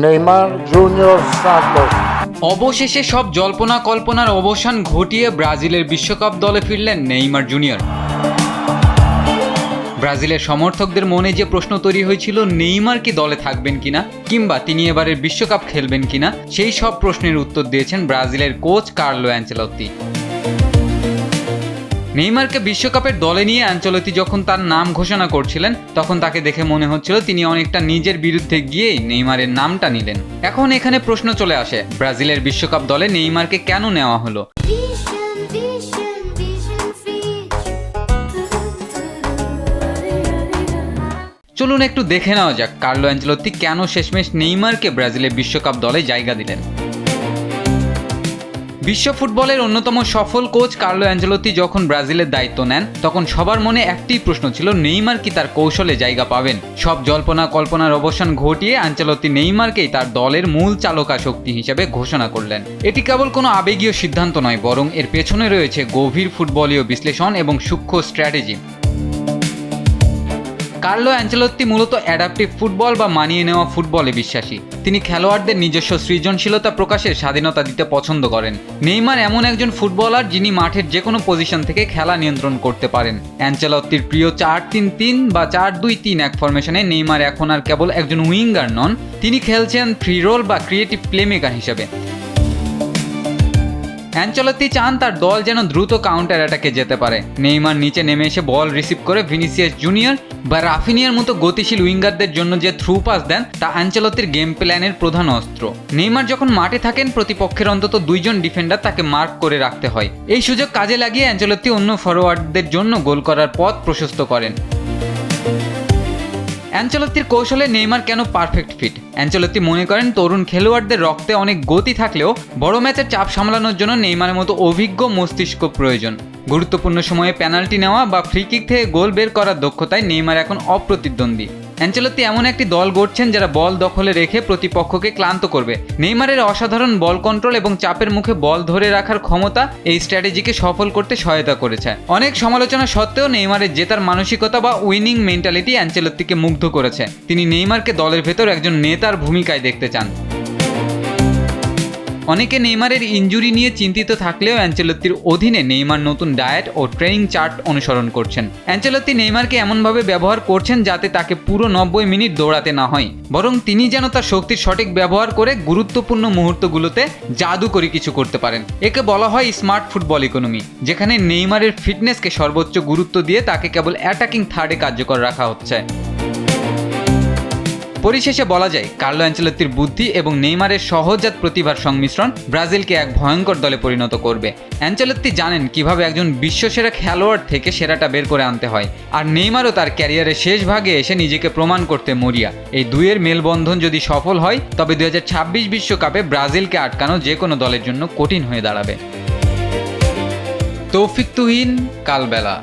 Neymar junior Santos. অবশেষে সব জল্পনা কল্পনার অবসান ঘটিয়ে ব্রাজিলের বিশ্বকাপ দলে ফিরলেন নেইমার জুনিয়র। ব্রাজিলের সমর্থকদের মনে যে প্রশ্ন তৈরি হয়েছিল নেইমার কি দলে থাকবেন কিনা কিংবা তিনি এবারের বিশ্বকাপ খেলবেন কিনা, সেই সব প্রশ্নের উত্তর দিয়েছেন ব্রাজিলের কোচ কার্লো অ্যানচেলত্তি। নেইমারকে বিশ্বকাপের দলে নিয়ে অ্যানচেলত্তি যখন তার নাম ঘোষণা করছিলেন তখন তাকে দেখে মনে হচ্ছিল তিনি অনেকটা নিজের বিরুদ্ধে গিয়েই নেইমারের নামটা নিলেন। এখন এখানে প্রশ্ন চলে আসে, ব্রাজিলের বিশ্বকাপ দলে নেইমারকে কেন নেওয়া হলো? চলুন একটু দেখে নেওয়া যাক কার্লো অ্যানচেলত্তি কেন শেষমেশ নেইমারকে ব্রাজিলের বিশ্বকাপ দলে জায়গা দিলেন। বিশ্ব ফুটবলের অন্যতম সফল কোচ কার্লো অ্যানচেলত্তি যখন ব্রাজিলের দায়িত্ব নেন তখন সবার মনে একটি প্রশ্ন ছিল, নেইমার কি তার কৌশলে জায়গা পাবেন? সব জল্পনা কল্পনার অবসান ঘটিয়ে অ্যানচেলত্তি নেইমারকেই তার দলের মূল চালকা শক্তি হিসেবে ঘোষণা করলেন। এটি কেবল কোনো আবেগীয় সিদ্ধান্ত নয়, বরং এর পেছনে রয়েছে গভীর ফুটবলীয় বিশ্লেষণ এবং সূক্ষ্ম স্ট্র্যাটেজি। কার্লো অ্যানচেলত্তি মূলত অ্যাডাপটিভ ফুটবল বা মানিয়ে নেওয়া ফুটবলে বিশ্বাসী। তিনি খেলোয়াড়দের নিজস্ব সৃজনশীলতা প্রকাশের স্বাধীনতা দিতে পছন্দ করেন। নেইমার এমন একজন ফুটবলার যিনি মাঠের যে কোনো পজিশন থেকে খেলা নিয়ন্ত্রণ করতে পারেন। অ্যানচেলত্তির প্রিয় 4-3-3 বা 4-2-3-1 ফরমেশনে নেইমার এখন আর কেবল একজন উইঙ্গার নন, তিনি খেলছেন ফ্রি রোল বা ক্রিয়েটিভ প্লেমেকার হিসেবে। অ্যানচেলত্তি চান তার দল যেন দ্রুত কাউন্টার অ্যাটাকে যেতে পারে। নেইমার নিচে নেমে এসে বল রিসিভ করে ভিনিসিয়াস জুনিয়র বা রাফিনিয়ার মতো গতিশীল উইঙ্গারদের জন্য যে থ্রু পাস দেন তা অ্যানচেলত্তির গেম প্ল্যানের প্রধান অস্ত্র। নেইমার যখন মাঠে থাকেন প্রতিপক্ষের অন্তত 2 জন ডিফেন্ডার তাকে মার্ক করে রাখতে হয়। এই সুযোগ কাজে লাগিয়ে অ্যানচেলত্তি অন্য ফরোয়ার্ডদের জন্য গোল করার পথ প্রশস্ত করেন। অ্যানচেলত্তির কৌশলে নেইমার কেন পারফেক্ট ফিট? অ্যানচেলত্তি মনে করেন তরুণ খেলোয়াড়দের রক্তে অনেক গতি থাকলেও বড় ম্যাচের চাপ সামলানোর জন্য নেইমারের মতো অভিজ্ঞ মস্তিষ্ক প্রয়োজন। গুরুত্বপূর্ণ সময়ে পেনাল্টি নেওয়া বা ফ্রি কিক থেকে গোল বের করার দক্ষতায় নেইমার এখন অপ্রতিদ্বন্দ্বী। অ্যানচেলত্তি এমন একটি দল গড়ছেন যারা বল দখলে রেখে প্রতিপক্ষকে ক্লান্ত করবে। নেইমারের অসাধারণ বল কন্ট্রোল এবং চাপের মুখে বল ধরে রাখার ক্ষমতা এই স্ট্র্যাটেজিকে সফল করতে সহায়তা করেছে। অনেক সমালোচনা সত্ত্বেও নেইমারের জেতার মানসিকতা বা উইনিং মেন্টালিটি অ্যানচেলত্তিকে মুগ্ধ করেছে। তিনি নেইমারকে দলের ভেতর একজন নেতার ভূমিকায় দেখতে চান। অনেকে নেইমারের ইনজুরি নিয়ে চিন্তিত থাকলেও অ্যানচেলত্তির অধীনে নেইমার নতুন ডায়েট ও ট্রেনিং চার্ট অনুসরণ করছেন। অ্যানচেলত্তি নেইমারকে এমনভাবে ব্যবহার করছেন যাতে তাকে পুরো 90 মিনিট দৌড়াতে না হয়, বরং তিনি যেন তার শক্তির সঠিক ব্যবহার করে গুরুত্বপূর্ণ মুহূর্তগুলোতে জাদুকরী কিছু করতে পারেন। একে বলা হয় স্মার্ট ফুটবল ইকোনমি, যেখানে নেইমারের ফিটনেসকে সর্বোচ্চ গুরুত্ব দিয়ে তাকে কেবল অ্যাটাকিং থার্ডে কার্যকর রাখা হচ্ছে। পরিশেষে বলা যায় কার্লো অ্যানচেলত্তির বুদ্ধি এবং নেইমারের সহজাত প্রতিভার সংমিশ্রণ ব্রাজিলকে এক ভয়ঙ্কর দলে পরিণত করবে। অ্যানচেলত্তি জানেন কিভাবে একজন বিশ্বসেরা খেলোয়াড় থেকে সেরাটা বের করে আনতে হয়, আর নেইমারও তার ক্যারিয়ারের শেষ ভাগে এসে নিজেকে প্রমাণ করতে মরিয়া। এই দুইয়ের মেলবন্ধন যদি সফল হয় তবে 2026 বিশ্বকাপে ব্রাজিলকে আটকানো যে কোনো দলের জন্য কঠিন হয়ে দাঁড়াবে। তৌফিক তুহিন, কালবেলা।